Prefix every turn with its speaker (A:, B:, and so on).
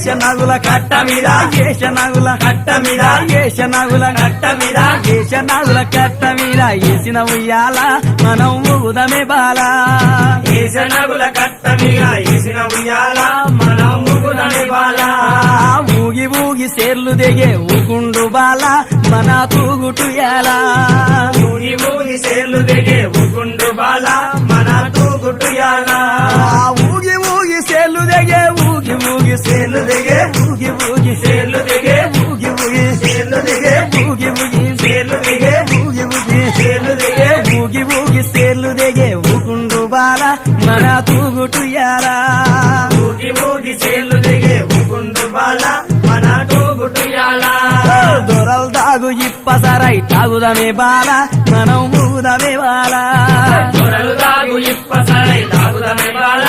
A: ఏషనగుల కట్ట మీద ఏషనగుల కట్ట మీద ఏషనగుల కట్ట మీద ఏషనగుల కట్ట మీద ఏసిన ఉయ్యాల మనం ఊగుదమే బాల
B: ఏషనగుల కట్ట మీద ఏసిన ఉయ్యాల మనం ఊగుదమే బాల
A: ఊగి ఊగి సేర్లు దిగే ఊగుండు బాల మన తూగుటుయాల
B: ఊగి ఊగి సేర్లు దిగే ఊగుండు బాల మన తూగుటుయాల
A: ఊగి ఊగి సేర్లు దిగే ఊగి ఊగి సేర్లు దిగే ఊగి ఊగి సేర్లు దిగే ఊగి ఊగి సేర్లు దిగే ఊగి ఊగి సేర్లు దిగే ఊగి ఊగి సేర్లు దిగే ఊగి ఊగి సేర్లు దిగే ఊగుండు బాల మన తూగుటుయాల
B: ఊగి ఊగి సేర్లు దిగే ఊగుండు బాల మన తూగుటుయాల
A: దొరలు తాగు ఇప్పసరై తాగుదమే బాల మనం ఊగుదమే బాల
B: దొరలు తాగు ఇప్పసరై తాగుదమే బాల